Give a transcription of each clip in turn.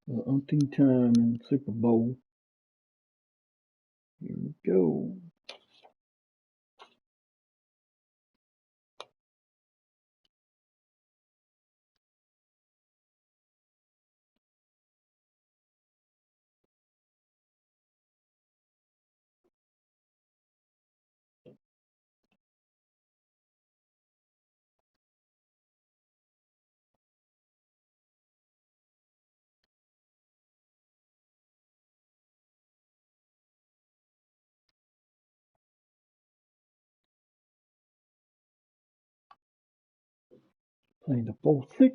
The umpteenth time in Super Bowl. Here we go. Playing the 4-6.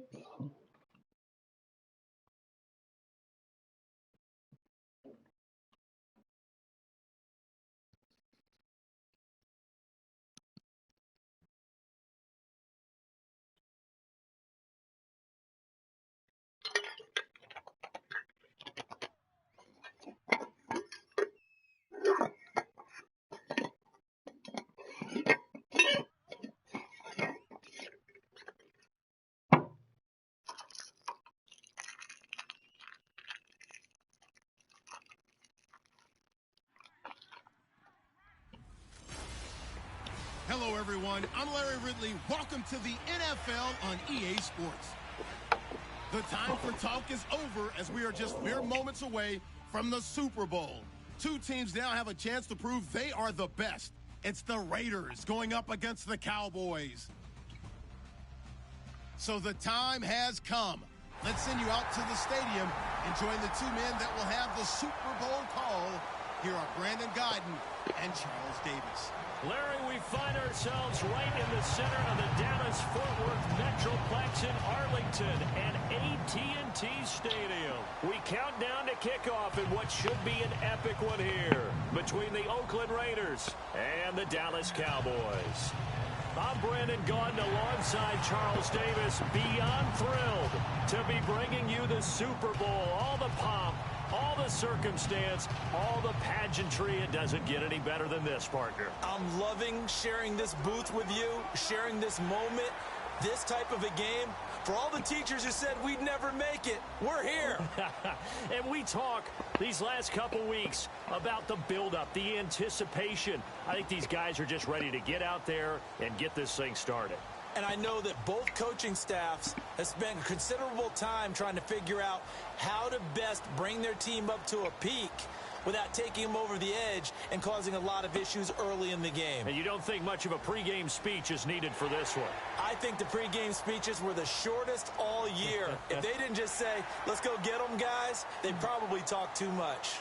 Hello, everyone. I'm Larry Ridley. Welcome to the NFL on EA Sports. The time for talk is over as we are just mere moments away from the Super Bowl. Two teams now have a chance to prove they are the best. It's the Raiders going up against the Cowboys. So the time has come. Let's send you out to the stadium and join the two men that will have the Super Bowl call. Here are Brandon Gaudin and Charles Davis. Larry, we find ourselves right in the center of the Dallas-Fort Worth Metroplex in Arlington and AT&T Stadium. We count down to kickoff in what should be an epic one here between the Oakland Raiders and the Dallas Cowboys. I'm Brandon Gaudin alongside Charles Davis, beyond thrilled to be bringing you the Super Bowl, all the pomp, all the circumstance, all the pageantry. It doesn't get any better than this, partner. I'm loving sharing this booth with you, sharing this moment, this type of a game. For all the teachers who said we'd never make it, we're here. And we talk these last couple weeks about the buildup, the anticipation. I think these guys are just ready to get out there and get this thing started. And I know that both coaching staffs have spent considerable time trying to figure out how to best bring their team up to a peak without taking them over the edge and causing a lot of issues early in the game. And you don't think much of a pregame speech is needed for this one? I think the pregame speeches were the shortest all year. If they didn't just say, let's go get them, guys, they probably talked too much.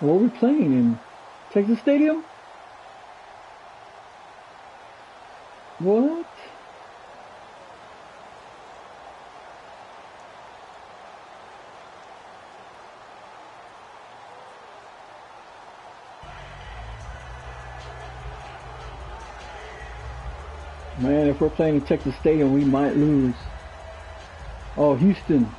What are we playing in Texas Stadium? What? Man, if we're playing in Texas Stadium, we might lose. Oh, Houston.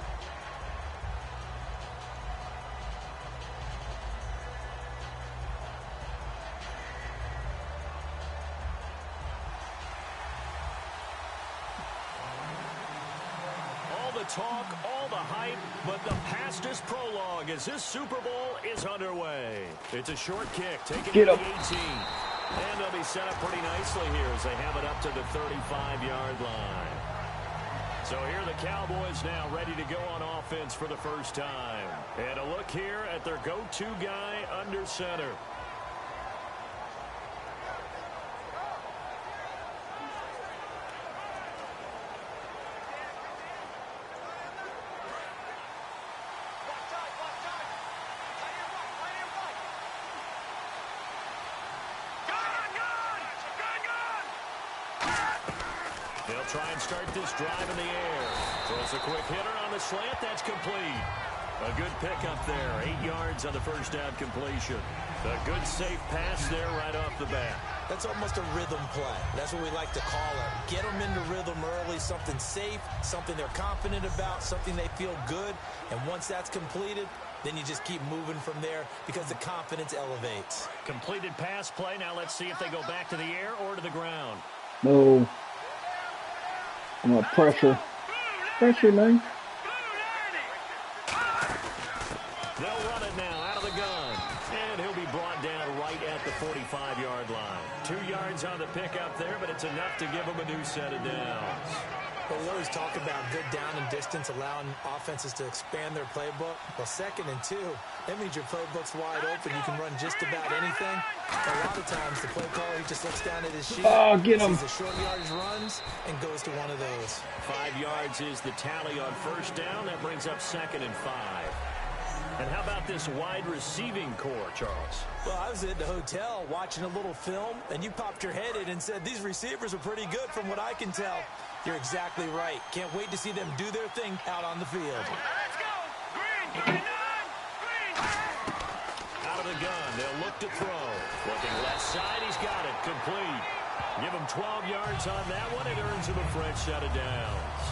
Talk, all the hype, but the past is prologue as this Super Bowl is underway. It's a short kick, taken to the 18. And they'll be set up pretty nicely here as they have it up to the 35-yard line. So here are the Cowboys now ready to go on offense for the first time. And a look here at their go-to guy under center. They'll try and start this drive in the air. So it's a quick hitter on the slant. That's complete. A good pickup there. 8 yards on the first down completion. A good safe pass there right off the bat. That's almost a rhythm play. That's what we like to call it. Get them into rhythm early, something safe, something they're confident about, something they feel good. And once that's completed, then you just keep moving from there because the confidence elevates. Completed pass play. Now let's see if they go back to the air or to the ground. No. I'm gonna pressure. Pressure, man. They'll run it now out of the gun. And he'll be brought down right at the 45-yard line. 2 yards on the pickup there, but it's enough to give him a new set of downs. But we always talk about good down and distance, allowing offenses to expand their playbook. Well, 2nd and 2, that means your playbook's wide open. You can run just about anything. A lot of times, the play caller, he just looks down at his sheet, get him. sees the short yardage runs, and goes to one of those. 5 yards is the tally on first down. That brings up 2nd and 5. And how about this wide receiving core, Charles? Well, I was at the hotel watching a little film, and you popped your head in and said, these receivers are pretty good from what I can tell. You're exactly right. Can't wait to see them do their thing out on the field. Let's go! Green! Out of the gun, they'll look to throw. Looking left side, he's got it. Complete. Give him 12 yards on that one. It earns him a fresh set of downs.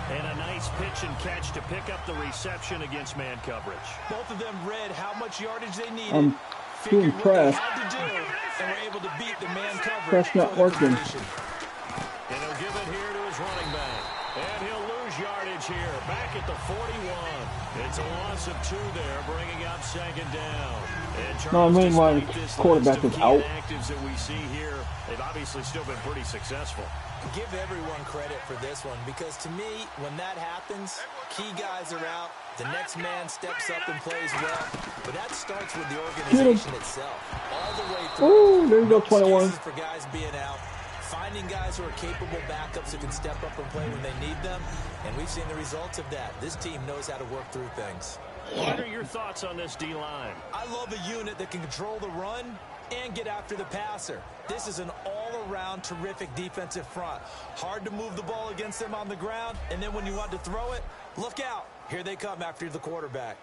And a nice pitch and catch to pick up the reception against man coverage. Both of them read how much yardage they needed. I'm too impressed. Had to do, and were able to beat the man coverage. Press not working. And he'll give it here to his running back. And he'll lose yardage here. Back at the 41. It's a loss of 2 there, bringing up 2nd down. And Charles, no, I mean, while the quarterback was out. Actives that we see here, they've obviously still been pretty successful. Give everyone credit for this one, because to me, when that happens, key guys are out, the next man steps up and plays well, but that starts with the organization itself, all the way through. Ooh, there you go, 21. For guys being out, finding guys who are capable backups who can step up and play when they need them, and we've seen the results of that. This team knows how to work through things. What are your thoughts on this D-line? I love a unit that can control the run and get after the passer. This is an all-around terrific defensive front. Hard to move the ball against them on the ground, and then when you want to throw it, look out. Here they come after the quarterback.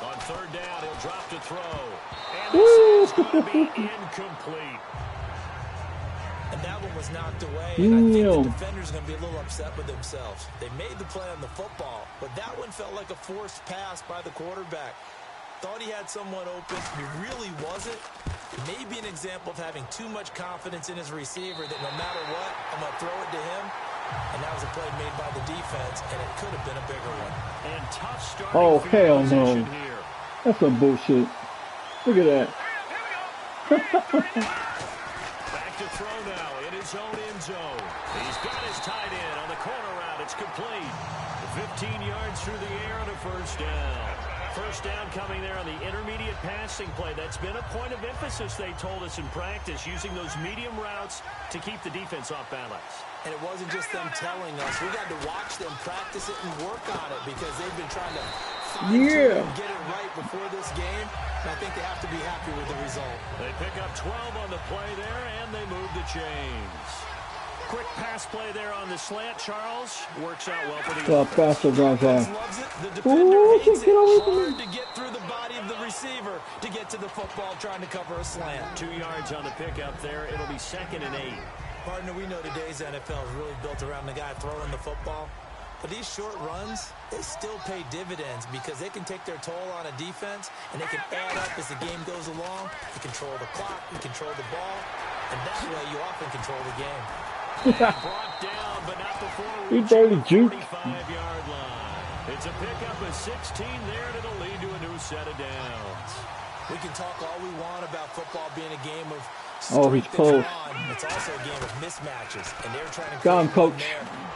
On 3rd down, he'll drop to throw. And this is going to be incomplete. And that one was knocked away, and I think the defender's going to be a little upset with themselves. They made the play on the football, but that one felt like a forced pass by the quarterback. Thought he had someone open. He really wasn't. Maybe an example of having too much confidence in his receiver that no matter what, I'm going to throw it to him. And that was a play made by the defense, and it could have been a bigger one. And tough start. Oh, hell no. Here. That's some bullshit. Look at that. Back to throw now in his own end zone. He's got his tight end on the corner route. It's complete. 15 yards through the air on a first down. First down coming there on the intermediate passing play. That's been a point of emphasis, they told us in practice, using those medium routes to keep the defense off balance. And it wasn't just them telling us. We got to watch them practice it and work on it because they've been trying to fine-tune and get it right before this game. And I think they have to be happy with the result. They pick up 12 on the play there, and they move the chains. Quick pass play there on the slant, Charles. Works out well for the faster drive by. Loves it. The defender hates it. Hard to get through the body of the receiver to get to the football trying to cover a slant. 2 yards on the pickup there. It'll be 2nd and 8. Partner, we know today's NFL is really built around the guy throwing the football. But these short runs, they still pay dividends because they can take their toll on a defense and they can add up as the game goes along. You control the clock, you control the ball, and that way you often control the game. Brought down, but not before he barely juked. 45-yard line. It's a pickup of 16 there, and it'll lead to a new set of downs. We can talk all we want about football being a game of he's close. It's also a game of mismatches, and they're trying to got him, coach.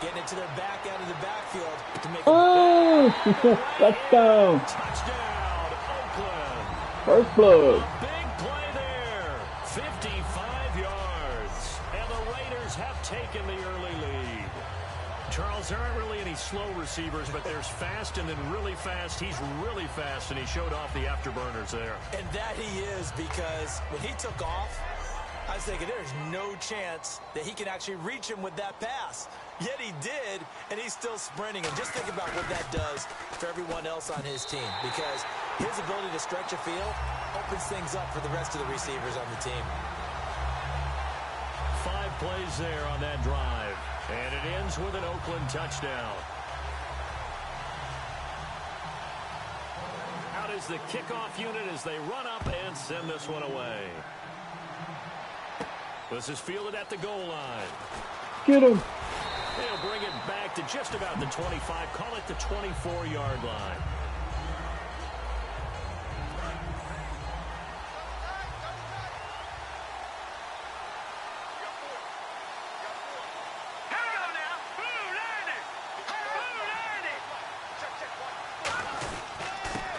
Getting it to their back out of the backfield to make touchdown. Touchdown, Oakland. First blood. Big play there. 55 yards. And the Raiders have taken the early lead. Charles, there aren't really any slow receivers, but there's fast and then really fast. He's really fast, and he showed off the afterburners there. And that he is, because when he took off, I was thinking there's no chance that he can actually reach him with that pass. Yet he did, and he's still sprinting. And just think about what that does for everyone else on his team, because his ability to stretch a field opens things up for the rest of the receivers on the team. 5 plays there on that drive, and it ends with an Oakland touchdown. Out is the kickoff unit as they run up and send this one away. This is fielded at the goal line. Get him. They'll bring it back to just about the 25. Call it the 24-yard line.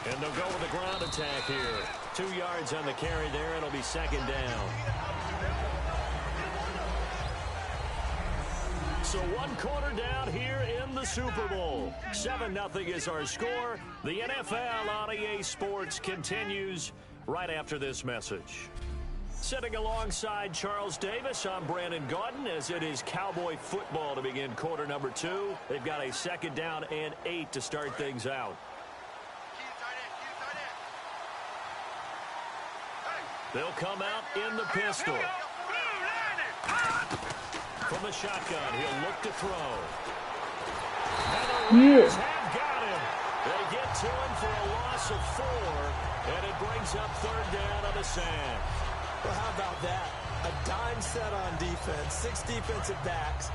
And they'll go with a ground attack here. 2 yards on the carry there. It'll be second down. So 1 quarter down here in the Super Bowl. 7-0 is our score. The NFL on EA Sports continues right after this message. Sitting alongside Charles Davis, I'm Brandon Gaudin, as it is Cowboy football to begin quarter number 2. They've got a second down and 8 to start things out. They'll come out in the pistol. From the shotgun, he'll look to throw. And the Raiders have got him. They get to him for a loss of 4, and it brings up third down on the sand. Well, how about that? A dime set on defense, 6 defensive backs.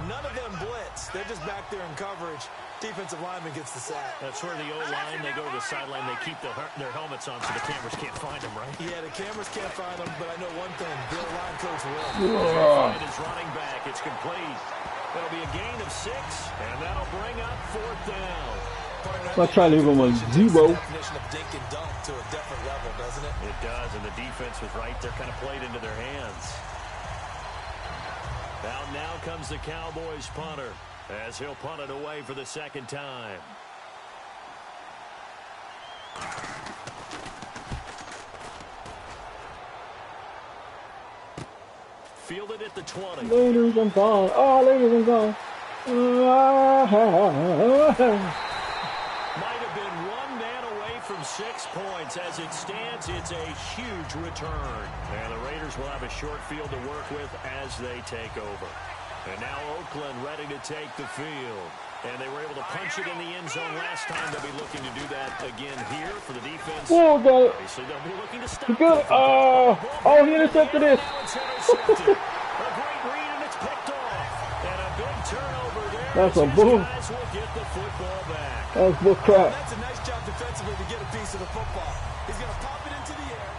None of them blitz. They're just back there in coverage. Defensive lineman gets the sack. That's where the O-line, they go to the sideline, they keep their helmets on so the cameras can't find them, right? Yeah, the cameras can't find them, but I know one thing. Their line coach will. Find his running back. It's complete. It'll be a gain of 6, and that'll bring up fourth down. I'll try to leave him on 0. Definition of dink and dunk to a different level, doesn't it? It does, and the defense was right there, kind of played into their hands. Now comes the Cowboys punter, as he'll punt it away for the second time. Fielded at the 20. Raiders, I'm gone. Oh, Raiders, I'm gone. Might have been 1 man away from 6 points. As it stands, it's a huge return. And the Raiders will have a short field to work with as they take over. And now Oakland ready to take the field. And they were able to punch it in the end zone last time. They'll be looking to do that again here for the defense. Oh, God. Obviously, they'll be looking to stop it. Oh, he intercepted it. A great read, and it's picked off. And a big turnover there. That's a bull. Guys will get the football back. That's bull crap. That's a nice job defensively to get a piece of the football. He's going to pop it into the air.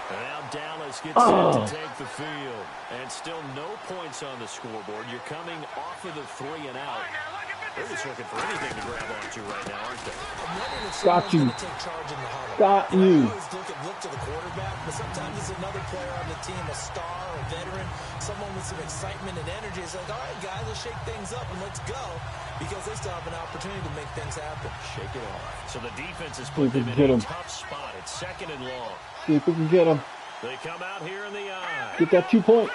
And now Dallas gets set to take the field. And still no points on the scoreboard. You're coming off of the 3 and out. They're just looking for anything to grab onto right now, aren't they? Got you. Got you. Look to the quarterback, but sometimes it's another player on the team, a star, a veteran, someone with some excitement and energy. It's like, all right, guys, let's shake things up and let's go, because they still have an opportunity to make things happen. Shake it off. So the defense is putting them in a tough spot. It's second and long. See if we can get him. They come out here in the eye. Get that 2 point.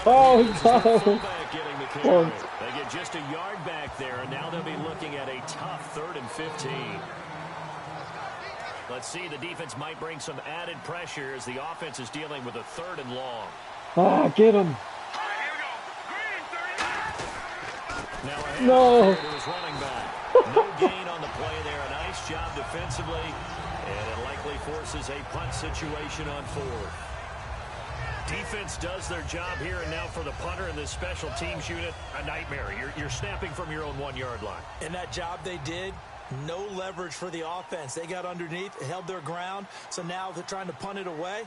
Oh, God. They get just a yard back there, and now they'll be looking at a tough 3rd and 15. Let's see, the defense might bring some added pressure as the offense is dealing with a 3rd and long. Ah, get him. Now no. To his running back. No gain on the play there. A nice job defensively, and it likely forces a punt situation on 4th. Defense does their job here, and now for the punter and this special teams unit, a nightmare. You're snapping from your own 1-yard line. And that job they did, no leverage for the offense. They got underneath, held their ground, so now they're trying to punt it away.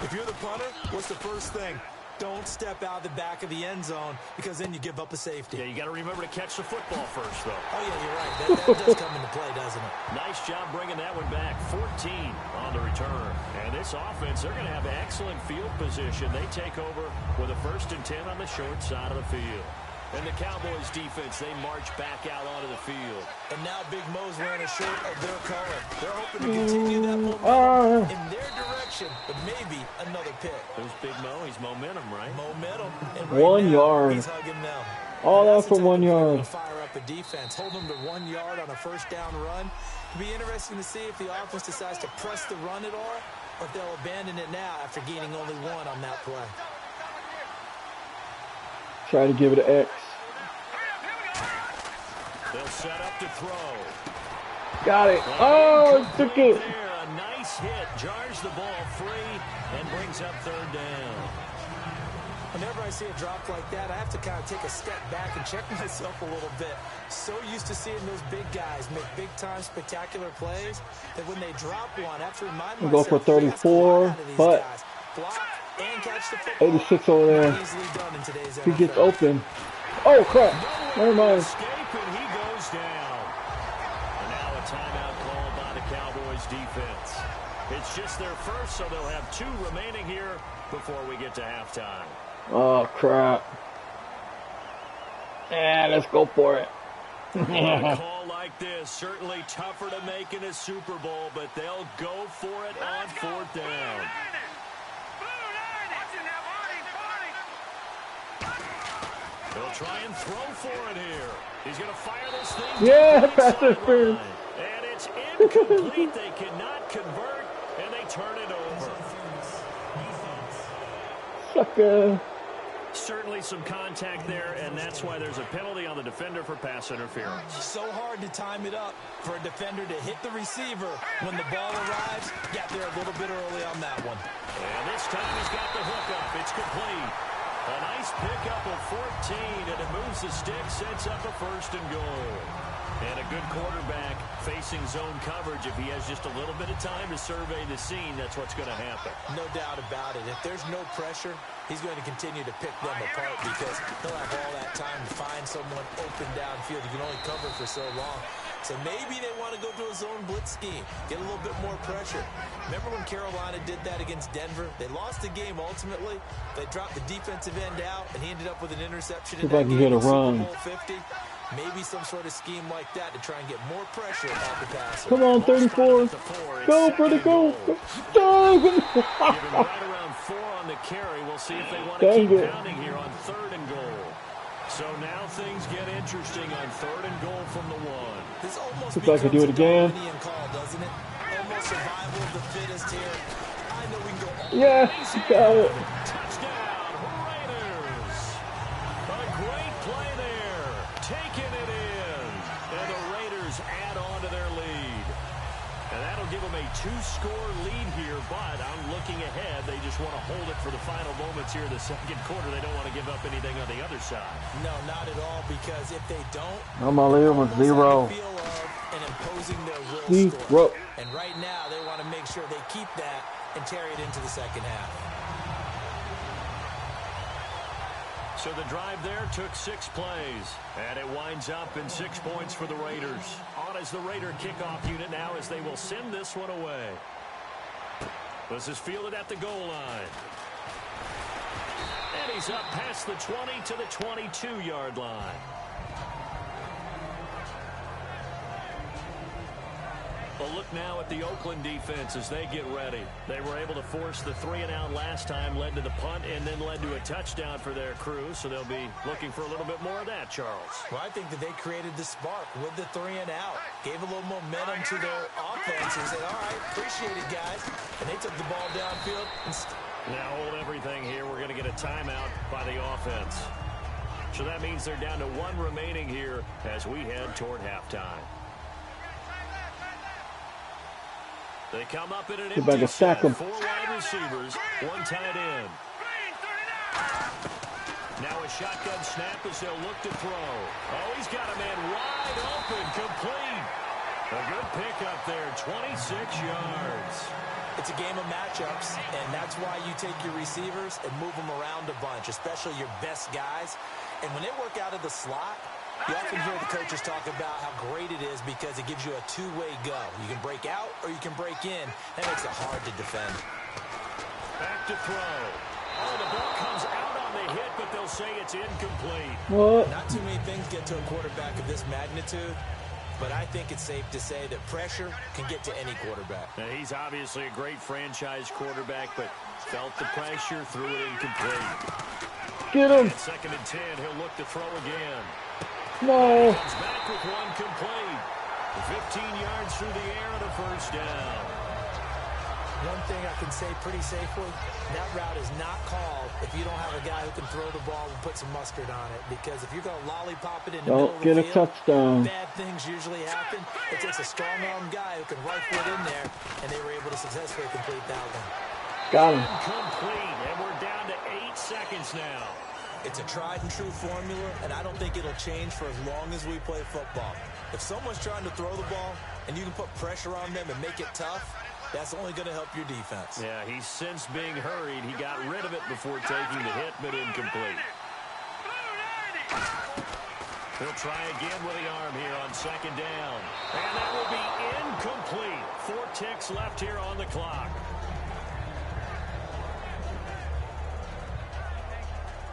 If you're the punter, what's the first thing? Don't step out the back of the end zone because then you give up a safety. Yeah, you got to remember to catch the football first, though. Oh, yeah, you're right. That does come into play, doesn't it? Nice job bringing that one back. 14 on the return. And this offense, they're going to have excellent field position. They take over with a 1st and 10 on the short side of the field. And the Cowboys defense, they march back out onto the field. And now Big Mo's wearing a shirt of their color. They're hoping to continue that momentum in their direction, but maybe another pick. There's Big Mo. He's momentum, right? Momentum. And right 1 yard. He's hugging them. All that for 1 yard. Fire up a defense. Hold them to 1 yard on a 1st down run. It'll be interesting to see if the offense decides to press the run at all, or if they'll abandon it now after gaining only 1 on that play. Try to give it an X. They'll set up to throw. Got it. Oh, took it. A nice hit. Jars the ball free and brings up 3rd down. Whenever I see a drop like that, I have to kind of take a step back and check myself a little bit. So used to seeing those big guys make big-time spectacular plays that when they drop one, I have to remind myself. Go for 34, but block and catch the football. 86 over there. Easily done in today's He NFL. gets open. Oh, crap. Never mind. Escape, and he goes down. And now a timeout called by the Cowboys defense. It's just their first, so they'll have 2 remaining here before we get to halftime. Oh, crap. Yeah, let's go for it. A call like this, certainly tougher to make in a Super Bowl, but they'll go for it on 4th down. They'll try and throw for it here. He's going to fire this thing. Yeah, pass interference. And it's incomplete. They cannot convert, and they turn it over. Sucker. Certainly some contact there, and that's why there's a penalty on the defender for pass interference. So hard to time it up for a defender to hit the receiver when the ball arrives. Got there a little bit early on that one. And this time he's got the hookup. It's complete. A nice pickup of 14, and it moves the stick, sets up a 1st and goal. And a good quarterback facing zone coverage. If he has just a little bit of time to survey the scene, that's what's going to happen. No doubt about it. If there's no pressure, he's going to continue to pick them apart because he'll have all that time to find someone open downfield. You can only cover for so long. So maybe they want to go to a zone blitz scheme, get a little bit more pressure. Remember when Carolina did that against Denver? They lost the game ultimately. They dropped the defensive end out, and he ended up with an interception in that game. Get a run. Super Bowl 50. Maybe some sort of scheme like that to try and get more pressure on the passer. Come on, 34. Go for the goal. Give him right around 4 on the carry. We'll see if they want to keep pounding here on 3rd and goal. So now things get interesting on 3rd and goal from the 1. This almost if I could do it again. Call, doesn't it? Almost survival of the fittest here. I know we can go all yeah, got it. Touchdown, Raiders. A great play there. Taking it in. And the Raiders add on to their lead. And that'll give them a 2-score lead here, but I'm looking ahead. They just want to hold it for the final moments here in the 2nd quarter. They don't want to give up anything on the other side. No, not at all, because if they don't, I'm all in with 0. Feel of and imposing their will score. And right now, they want to make sure they keep that and carry it into the 2nd half. So the drive there took 6 plays, and it winds up in 6 points for the Raiders. On as the Raider kickoff unit now as they will send this one away. This is fielded at the goal line. And he's up past the 20 to the 22-yard line. A look now at the Oakland defense as they get ready. They were able to force the 3-and-out last time, led to the punt, and then led to a touchdown for their crew. So they'll be looking for a little bit more of that, Charles. Well, I think that they created the spark with the 3-and-out. Gave a little momentum to their offense and said, all right, appreciate it, guys. And they took the ball downfield. Now hold everything here. We're going to get a timeout by the offense. So that means they're down to 1 remaining here as we head toward halftime. They come up in an empty set. 4 wide receivers, 1 tight end. Now a shotgun snap as they'll look to throw. Oh, he's got a man wide open, complete. A good pickup there, 26 yards. It's a game of matchups, and that's why you take your receivers and move them around a bunch, especially your best guys. And when they work out of the slot, you often hear the coaches talk about how great it is because it gives you a two-way go. You can break out or you can break in. That makes it hard to defend. Back to throw. Oh, the ball comes out on the hit, but they'll say it's incomplete. What? Not too many things get to a quarterback of this magnitude. But I think it's safe to say that pressure can get to any quarterback. Now, he's obviously a great franchise quarterback, but felt the pressure, threw it incomplete. Get him. At 2nd and 10, he'll look to throw again. No. Comes back with one complete. 15 yards through the air and a first down. One thing I can say pretty safely, that route is not called if you don't have a guy who can throw the ball and put some mustard on it. Because if you're going to lollipop it in the middle of the Don't get a field, touchdown. bad things usually happen. It takes a strong-armed guy who can rifle it in there, and they were able to successfully complete that one. Got him. Complete, and we're down to 8 seconds now. It's a tried-and-true formula, and I don't think it'll change for as long as we play football. If someone's trying to throw the ball, and you can put pressure on them and make it tough, that's only going to help your defense. Yeah, he's since being hurried. He got rid of it before taking the hit, but incomplete. He'll try again with the arm here on 2nd down. And that will be incomplete. 4 ticks left here on the clock.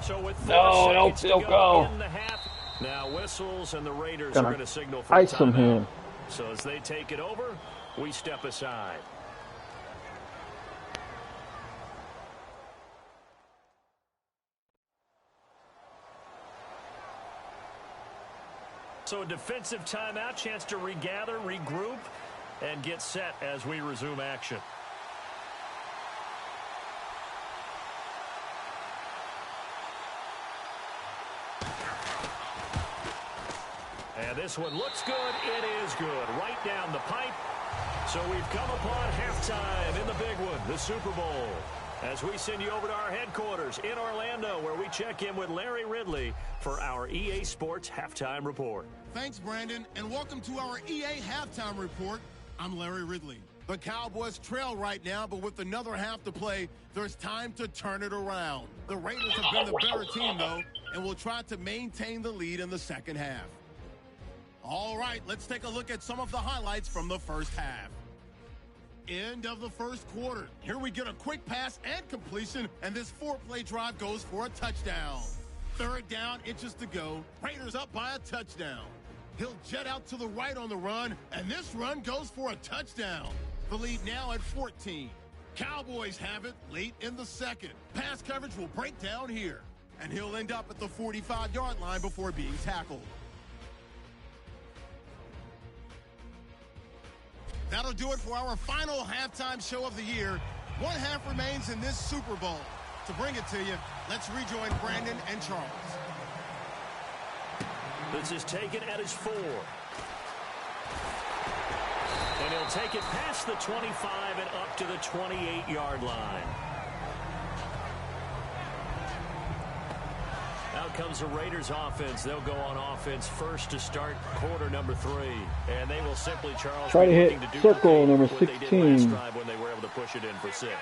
So with 4 seconds to go in the half, now whistles and the Raiders are going to signal for ice him timeout. here. So as they take it over, we step aside. So a defensive timeout, chance to regather, regroup, and get set as we resume action. And this one looks good. It is good. Right down the pipe. So we've come upon halftime in the big one, the Super Bowl. As we send you over to our headquarters in Orlando, where we check in with Larry Ridley for our EA Sports Halftime Report. Thanks, Brandon, and welcome to our EA Halftime Report. I'm Larry Ridley. The Cowboys trail right now, but with another half to play, there's time to turn it around. The Raiders have been the better team, though, and will try to maintain the lead in the second half. All right, let's take a look at some of the highlights from the first half. End of the first quarter. Here we get a quick pass and completion, and this 4-play drive goes for a touchdown. 3rd down, inches to go. Raiders up by a touchdown. He'll jet out to the right on the run, and this run goes for a touchdown. The lead now at 14. Cowboys have it late in the second. Pass coverage will break down here, and he'll end up at the 45-yard line before being tackled. That'll do it for our final halftime show of the year. One half remains in this Super Bowl. To bring it to you, let's rejoin Brandon and Charles. This is taken at his 4. And he'll take it past the 25 and up to the 28-yard line. Out comes the Raiders offense. They'll go on offense first to start quarter number 3. And they will simply, Charles, try to hit circle number 16. They did last drive when they were able to push it in for 6.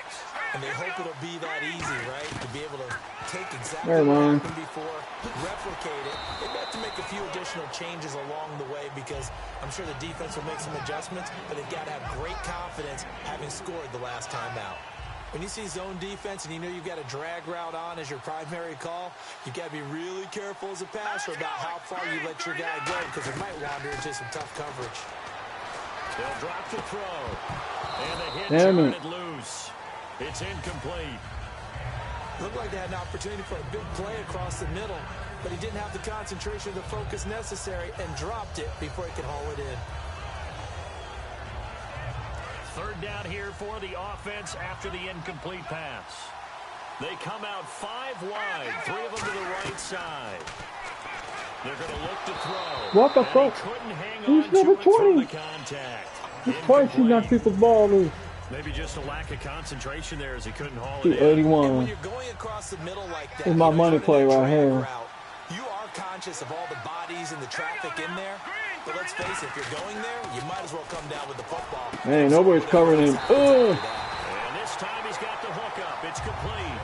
And they hope it'll be that easy, right? To be able to take exactly what happened before, replicate it. They've got to make a few additional changes along the way because I'm sure the defense will make some adjustments, but they've got to have great confidence having scored the last time out. When you see zone defense and you know you've got a drag route on as your primary call, you've got to be really careful as a passer about how far you let your guy go because it might wander into some tough coverage. They'll drop the throw. And the hit turned it loose. It's incomplete. Looked like they had an opportunity for a big play across the middle, but he didn't have the concentration or the focus necessary and dropped it before he could haul it in. 3rd down here for the offense after the incomplete pass. They come out 5 wide, 3 of them to the right side. They're going to look to throw. What the fuck? Couldn't hang He's on number to it from 20. the contact. Twice he knocked people's ball loose. Maybe just a lack of concentration there as he couldn't haul it To in. 81. And when you're going across the middle like that, It's my money play right here. You are conscious of all the bodies and the traffic in there. But let's face it, if you're going there, you might as well come down with the football. Man, nobody's covering him. And It's complete.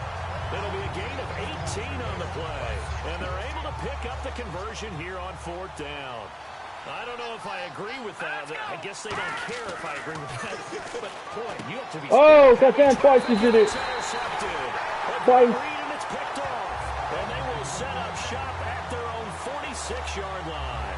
It'll be a gain of 18 on the play. And they're able to pick up the conversion here on 4th down. I don't know if I agree with that. I guess they don't care if I agree with that. But, boy, you have to be... Oh, touchdown twice, he did it. Twice. And it's picked off. And they will set up shop at their own 46-yard line.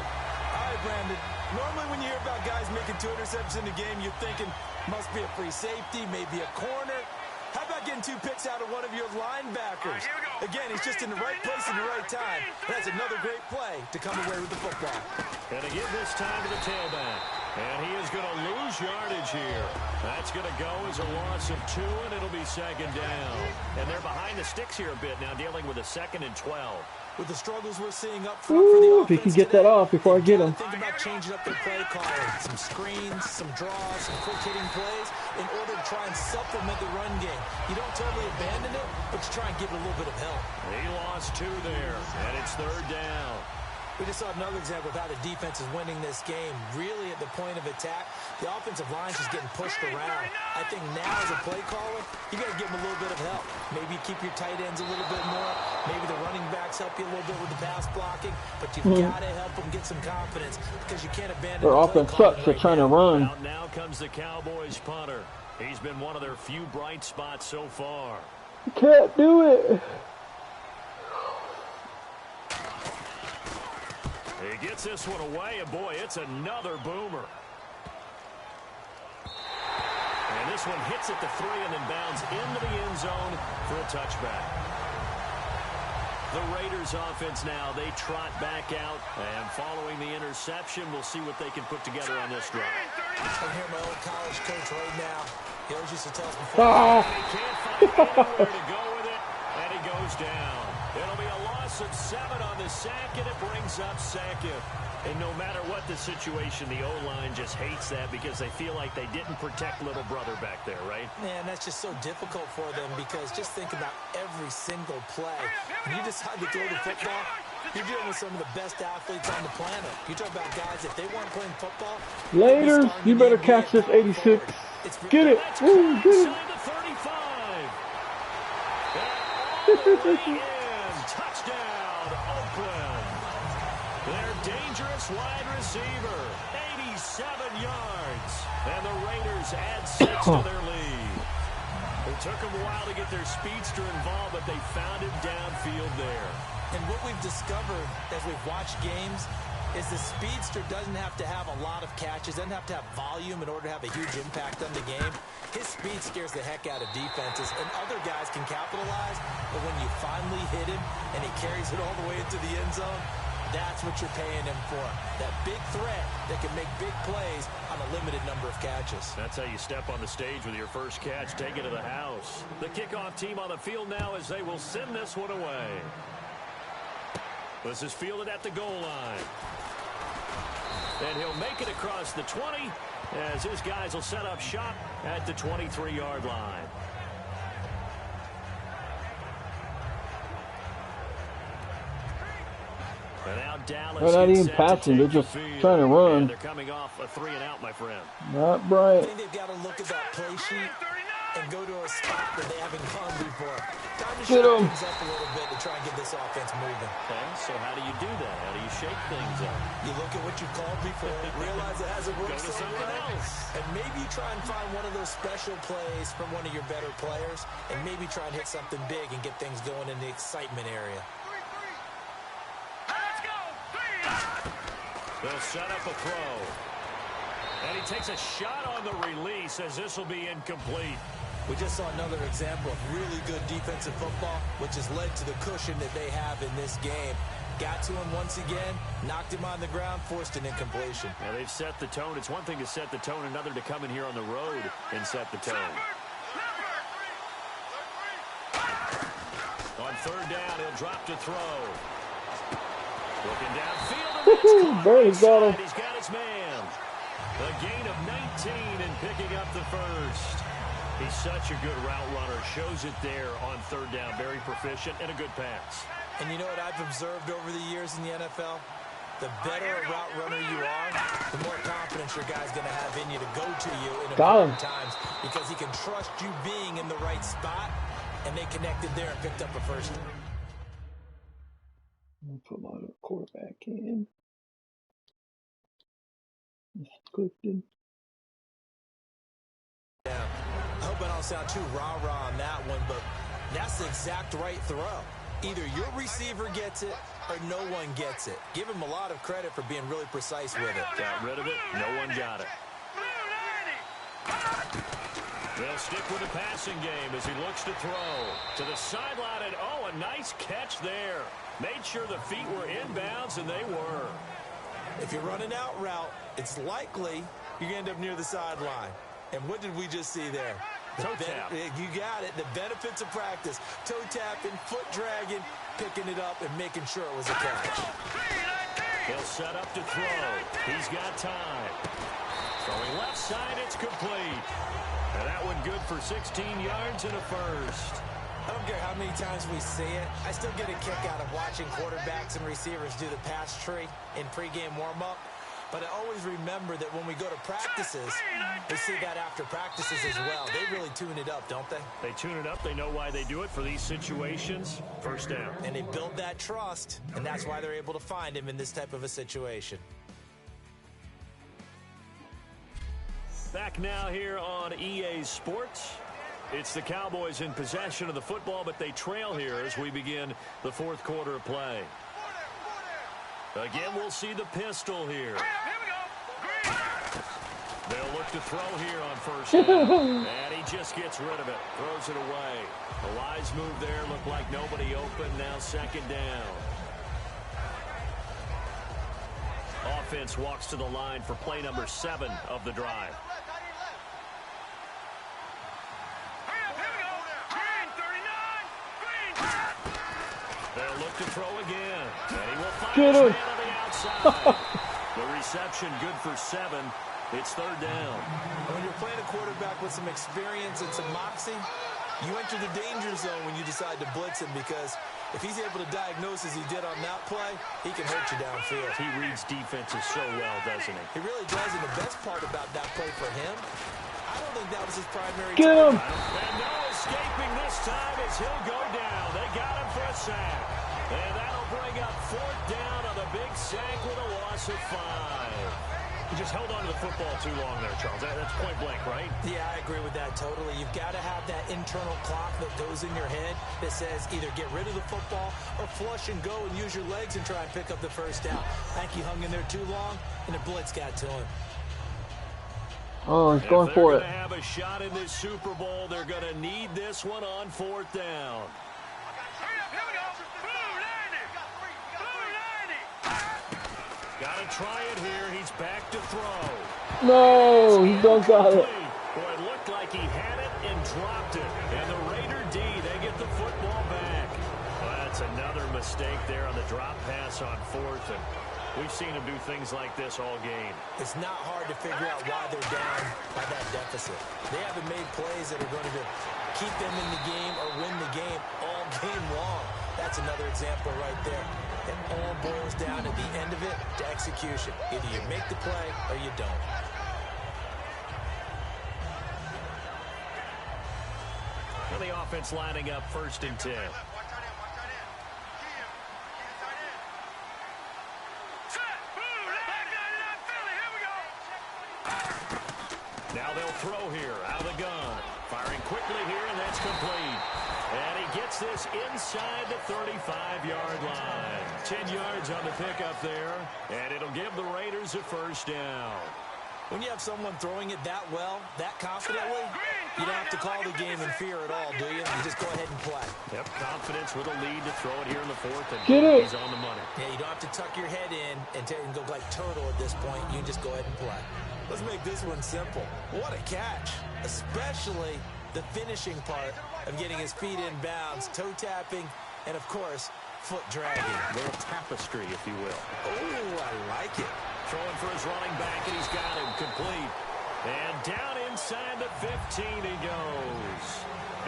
All right, Brandon. Normally when you hear about guys making 2 interceptions in a game, you're thinking, must be a free safety, maybe a corner. How about getting 2 picks out of one of your linebackers? Again, he's just in the right place at the right time. That's another great play to come away with the football. Going to give this time to the tailback. And he is going to lose yardage here. That's going to go as a loss of 2, and it'll be 2nd down. And they're behind the sticks here a bit now, dealing with a 2nd and 12. With the struggles we're seeing up front for the offense if he can get that off before I get him. Think about changing up their play calling. Some screens, some draws, some quick hitting plays in order to try and supplement the run game. You don't totally abandon it, but you try and give it a little bit of help. He lost 2 there, and it's 3rd down. We just saw another example of how the defense is winning this game. Really at the point of attack, the offensive line is just getting pushed around. I think now as a play caller, you got to give them a little bit of help. Maybe keep your tight ends a little bit more. Maybe the running backs help you a little bit with the pass blocking. But you've got to help them get some confidence because you can't abandon their the offense sucks. They're trying to run. Now comes the Cowboys punter. He's been one of their few bright spots so far. You can't do it. He gets this one away, and boy, it's another boomer. And this one hits at the 3 and then bounds into the end zone for a touchback. The Raiders offense now, they trot back out, and following the interception, we'll see what they can put together on this drive. I hear my old college coach right now. He always used to tell us before. He can't find anywhere to go with it, and he goes down. It'll be a loss of 7 on the sack, and it brings up 2nd. And no matter what the situation, the O-line just hates that because they feel like they didn't protect little brother back there, right? Man, that's just so difficult for them because just think about every single play. When you decide to throw the football, you're dealing with some of the best athletes on the planet. You talk about guys, if they weren't playing football... Later, you better catch this 86. Get it. Woo, get it. Touchdown, Oakland. Their dangerous wide receiver, 87 yards. And the Raiders add 6 to their lead. It took them a while to get their speedster involved, but they found him downfield there. And what we've discovered as we've watched games is the speedster doesn't have to have a lot of catches, doesn't have to have volume in order to have a huge impact on the game. His speed scares the heck out of defenses, and other guys can capitalize, but when you finally hit him and he carries it all the way into the end zone, that's what you're paying him for. That big threat that can make big plays on a limited number of catches. That's how you step on the stage with your first catch, take it to the house. The kickoff team on the field now as they will send this one away. This is fielded at the goal line. And he'll make it across the 20 as his guys will set up shop at the 23-yard line. And now Dallas they're not even passing. They're just trying to run. They're coming off a 3 and out, my friend. Not bright. I think they've got to look at that play sheet and go to a spot that they haven't gone before. Time to shake things up a little bit to try and get this offense moving. Okay, so how do you do that? How do you shake things up? You look at what you called before, realize it hasn't worked. Go to something else. And maybe try and find one of those special plays from one of your better players, and maybe try and hit something big and get things going in the excitement area. They'll set up a throw. And he takes a shot on the release as this will be incomplete. We just saw another example of really good defensive football, which has led to the cushion that they have in this game. Got to him once again, knocked him on the ground, forced an incompletion. Now they've set the tone. It's one thing to set the tone, another to come in here on the road and set the tone. On 3rd down, he'll drop to throw. Looking downfield. Barely got him. He's got his man. A gain of 19 and picking up the first. He's such a good route runner. Shows it there on 3rd down. Very proficient and a good pass. And you know what I've observed over the years in the NFL? The better a route runner you are, the more confidence your guy's going to have in you to go to you in important times because he can trust you being in the right spot and they connected there and picked up a first. Put my quarterback in. Clifton. Yeah, I hope I don't sound too rah-rah on that one, but that's the exact right throw. Either your receiver gets it or no one gets it. Give him a lot of credit for being really precise with it. Got rid of it. No one got it. They'll stick with the passing game as he looks to throw. To the sideline, and oh, a nice catch there. Made sure the feet were inbounds, and they were. If you're running out route, it's likely you're going to end up near the sideline. And what did we just see there? Toe tap. You got it. The benefits of practice. Toe tapping, foot dragging, picking it up, and making sure it was a catch. He'll set up to throw. He's got time. Throwing left side, it's complete. And that one good for 16 yards and a first. I don't care how many times we see it. I still get a kick out of watching quarterbacks and receivers do the pass tree in pregame warm-up. But I always remember that when we go to practices, we see that after practices as well. They really tune it up, don't they? They tune it up. They know why they do it for these situations. First down. And they build that trust, and that's why they're able to find him in this type of a situation. Back now here on EA Sports. It's the Cowboys in possession of the football, but they trail here as we begin the fourth quarter of play. Again, we'll see the pistol here. They'll look to throw here on first down. And he just gets rid of it. Throws it away. A wise move there. Looked like nobody open. Now second down. Offense walks to the line for play number 7 of the drive. They'll look to throw again. And he will find his man on the outside. The reception good for 7. It's third down. When you're playing a quarterback with some experience and some moxie, you enter the danger zone when you decide to blitz him, because if he's able to diagnose as he did on that play, he can hurt you downfield. He reads defenses so well, doesn't he? He really does, and the best part about that play for him, I don't think that was his primary Get him! And no escaping this time as he'll go down. They got him for a sack. And that'll bring up fourth down on the big sack with a loss of 5. He just held on to the football too long there, Charles. That's point blank, right? Yeah, I agree with that totally. You've got to have that internal clock that goes in your head that says either get rid of the football or flush and go and use your legs and try and pick up the first down. I think he hung in there too long, and the blitz got to him. Oh, he's going for it. If they're going to have a shot in this Super Bowl, they're going to need this one on fourth down. Got to try it here. He's back to throw. No, he don't got it. Boy, it looked like he had it and dropped it. And the Raider D, they get the football back. Well, that's another mistake there on the drop pass on fourth. And we've seen him do things like this all game. It's not hard to figure out why they're down by that deficit. They haven't made plays that are going to keep them in the game or win the game all game long. That's another example right there. It all boils down at the end of it to execution. Either you make the play or you don't. And the offense lining up first and 10. Now they'll throw here out of the gun. Firing quickly here, and that's complete. And he gets this inside the 35-yard line. 10 yards on the pickup there, and it'll give the Raiders a first down. When you have someone throwing it that well, that confidently, you don't have to call the game in fear at all, do you? You just go ahead and play. Yep, confidence with a lead to throw it here in the fourth, and he's on the money. Yeah, you don't have to tuck your head in and go like turtle at this point. You can just go ahead and play. Let's make this one simple. What a catch, especially the finishing part of getting his feet in bounds, toe tapping, and, of course, foot dragging. A little tapestry, if you will. Oh, I like it. Throwing for his running back, and he's got him complete. And down inside the 15 he goes.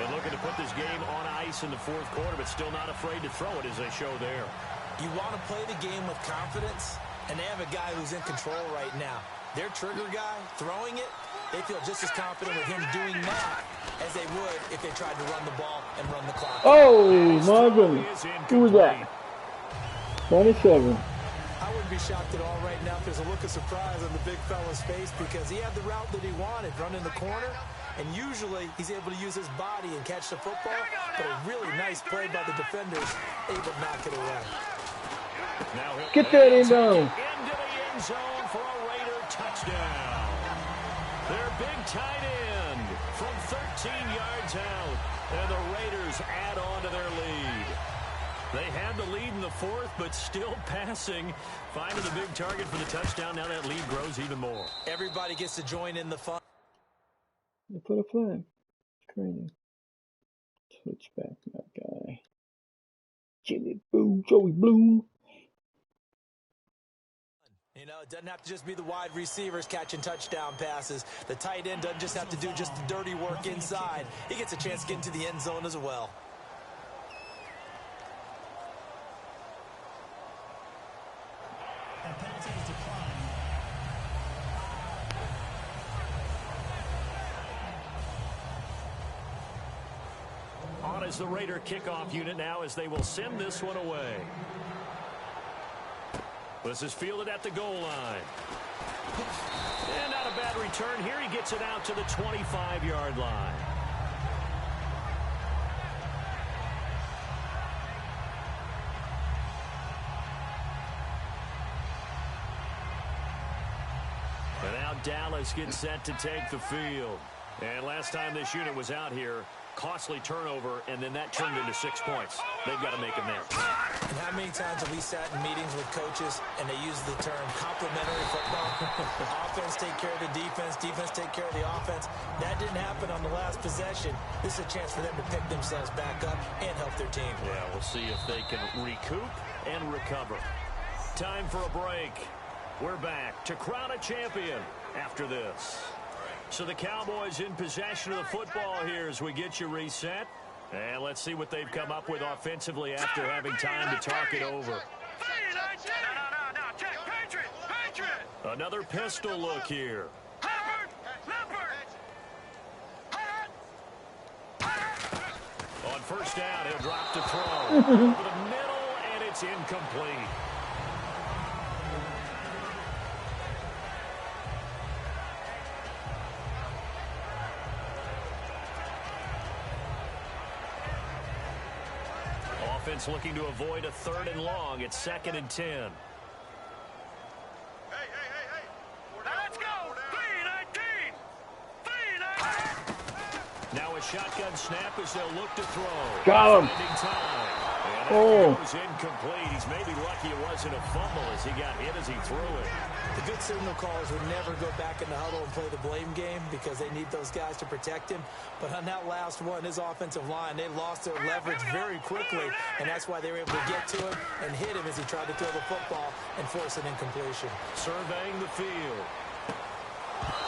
And looking to put this game on ice in the fourth quarter, but still not afraid to throw it as they show there. You want to play the game with confidence, and they have a guy who's in control right now. Their trigger guy throwing it, they feel just as confident with him doing that as they would if they tried to run the ball and run the clock. Oh, my goodness. Who was that? 27. I wouldn't be shocked at all right now if there's a look of surprise on the big fella's face because he had the route that he wanted, run in the corner, and usually he's able to use his body and catch the football, but a really nice play by the defenders, able to knock it away. Get that in zone. Into the end zone for a Raider touchdown. Their big tight end from 13 yards out, and the Raiders add on to their lead. They had the lead in the fourth, but still passing. Finding the big target for the touchdown. Now that lead grows even more. Everybody gets to join in the fun. They put a flag. It's crazy. Switch back that guy. Jimmy Boo, Joey Bloom. You know, it doesn't have to just be the wide receivers catching touchdown passes. The tight end doesn't just have to do just the dirty work inside. He gets a chance to get into the end zone as well. That penalty is declined. On is the Raider kickoff unit now as they will send this one away. This is fielded at the goal line. And not a bad return here. He gets it out to the 25-yard line. And now Dallas gets set to take the field. And last time this unit was out here, costly turnover, and then that turned into 6 points. They've got to make amends. And how many times have we sat in meetings with coaches and they use the term complementary football? Offense take care of the defense, defense take care of the offense. That didn't happen on the last possession. This is a chance for them to pick themselves back up and help their team. Yeah, we'll see if they can recoup and recover. Time for a break. We're back to crown a champion after this. So the Cowboys in possession of the football here as we get you reset. And let's see what they've come up with offensively after having time to talk it over. Another pistol look here. On first down, he'll drop to throw. Over the middle, and it's incomplete. Offense looking to avoid a 3rd and long. It's 2nd and 10. Hey. Let's go. 3-19. Now a shotgun snap as they'll look to throw. Got him. Oh. Goes incomplete. He's maybe lucky it wasn't a fumble as he got hit as he threw it. The good signal callers would never go back in the huddle and play the blame game because they need those guys to protect him. But on that last one, his offensive line, they lost their leverage very quickly, and that's why they were able to get to him and hit him as he tried to throw the football and force an incompletion. Surveying the field.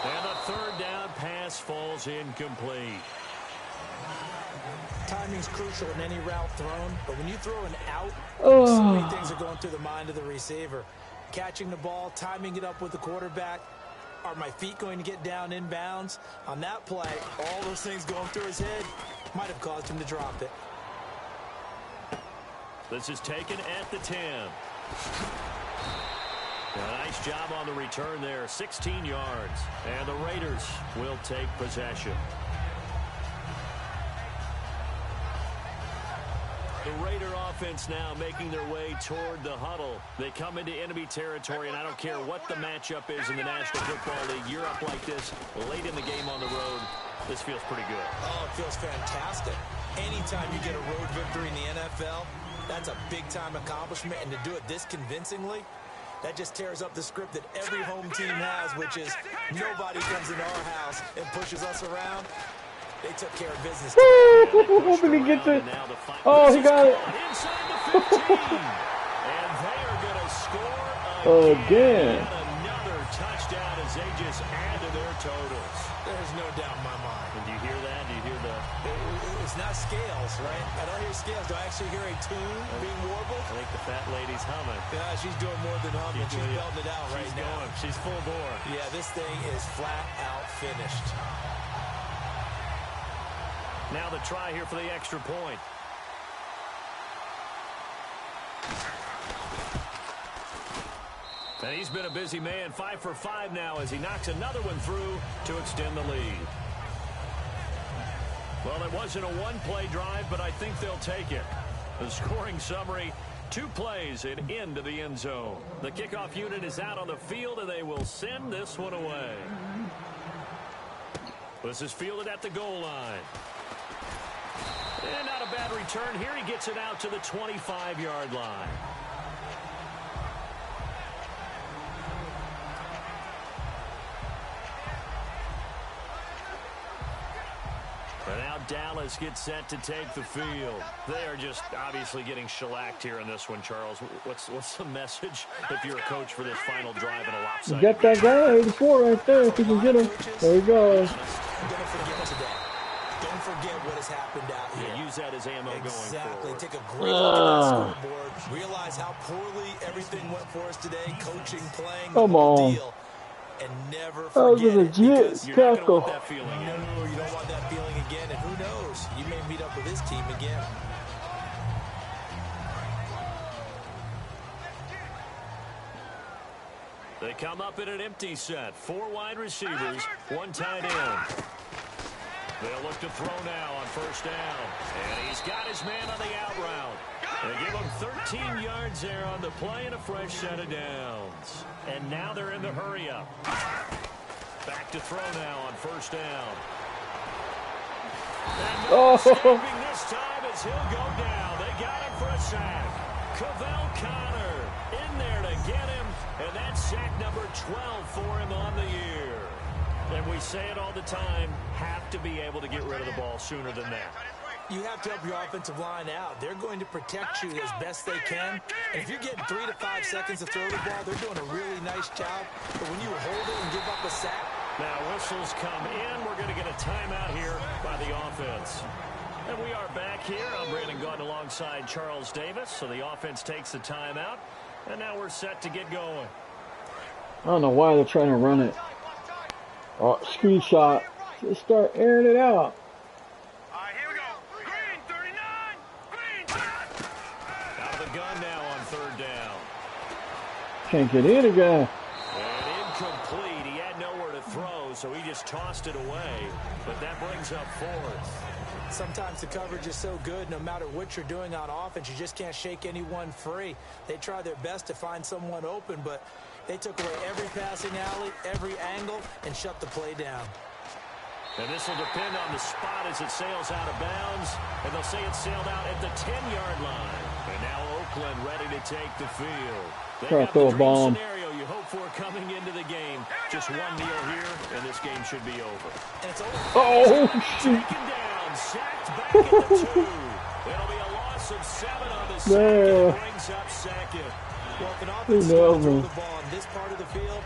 And the 3rd down pass falls incomplete. Timing's crucial in any route thrown, but when you throw an out, so many things are going through the mind of the receiver. Catching the ball, timing it up with the quarterback. Are my feet going to get down in bounds? On that play, all those things going through his head might have caused him to drop it. This is taken at the 10. A nice job on the return there, 16 yards. And the Raiders will take possession. The Raider offense now making their way toward the huddle. They come into enemy territory, and I don't care what the matchup is in the National Football League. You're up like this late in the game on the road. This feels pretty good. Oh, it feels fantastic. Anytime you get a road victory in the NFL, that's a big-time accomplishment. And to do it this convincingly, that just tears up the script that every home team has, which is nobody comes into our house and pushes us around. They took care of business. Hoping he gets it. Oh, he got it. Inside the 15. And they are going to score again. Another touchdown as they just add to their totals. There's no doubt in my mind. And do you hear that? Do you hear the... It's not scales, right? I don't hear scales. Do I actually hear a tune being warbled? I think the fat lady's humming. Yeah, she's doing more than humming. She's belting it out right now. She's full bore. Yeah, this thing is flat out finished. Now the try here for the extra point. And he's been a busy man, 5 for 5 now as he knocks another one through to extend the lead. Well, it wasn't a one-play drive, but I think they'll take it. The scoring summary, 2 plays and into the end zone. The kickoff unit is out on the field, and they will send this one away. This is fielded at the goal line. And not a bad return here. He gets it out to the 25-yard line. And now Dallas gets set to take the field. They are just obviously getting shellacked here in this one, Charles. What's the message if you're a coach for this final drive in a lopsided Get that guy, 84 right there, if you can get him. There he goes. Don't forget today. Don't forget what has happened out here. Yeah, use that as ammo going forward. Exactly. Take a great look at that scoreboard. Realize how poorly everything went for us today. Coaching, playing, the whole deal. And never forget it, because you're not going to want that feeling again. No, you don't want that feeling again. And who knows? You may meet up with this team again. They come up in an empty set. 4 wide receivers, 1 tight end. They'll look to throw now on first down. And he's got his man on the out route. They give him 13 yards there on the play and a fresh set of downs. And now they're in the hurry-up. Back to throw now on first down. And no escaping this time as he'll go down. They got him for a sack. Cavell Connor in there to get him. And that's sack number 12 for him on the year. And we say it all the time, have to be able to get rid of the ball sooner than that. You have to help your offensive line out. They're going to protect you as best they can. And if you're getting 3 to 5 seconds to throw the ball, they're doing a really nice job. But when you hold it and give up a sack. Now whistles come in. We're going to get a timeout here by the offense. And we are back here. I'm Brandon Gaunt alongside Charles Davis. So the offense takes the timeout. And now we're set to get going. I don't know why they're trying to run it. Oh, screenshot. Just start airing it out. Here we go. Green, 39. Green. Out of the gun now on third down. Can't get in again. And incomplete. He had nowhere to throw, so he just tossed it away. But that brings up 4th. Sometimes the coverage is so good, no matter what you're doing on offense, you just can't shake anyone free. They try their best to find someone open, but they took away every passing alley, every angle, and shut the play down. And this will depend on the spot as it sails out of bounds. And they'll say it sailed out at the 10-yard line. And now Oakland ready to take the field. They got the dream scenario you hope for coming into the game. Just one kneel here, and this game should be over. And it's over. Oh, shoot. Taken down, sacked back at the 2. It'll be a loss of 7 on the second. Brings up second. Well, if an offense is going to throw the ball in this part of the field,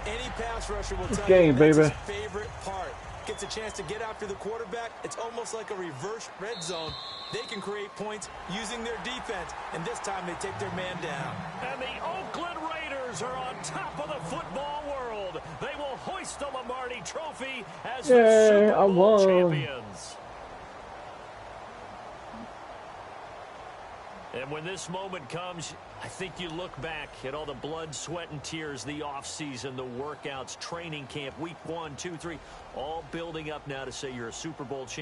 any pass rusher will tell you that's his favorite part. Gets a chance to get after the quarterback. It's almost like a reverse red zone. They can create points using their defense, and this time they take their man down. And the Oakland Raiders are on top of the football world. They will hoist the Lombardi Trophy as the Superbowl champions. And when this moment comes, I think you look back at all the blood, sweat, and tears, the offseason, the workouts, training camp, week 1, 2, 3, all building up now to say you're a Super Bowl champion.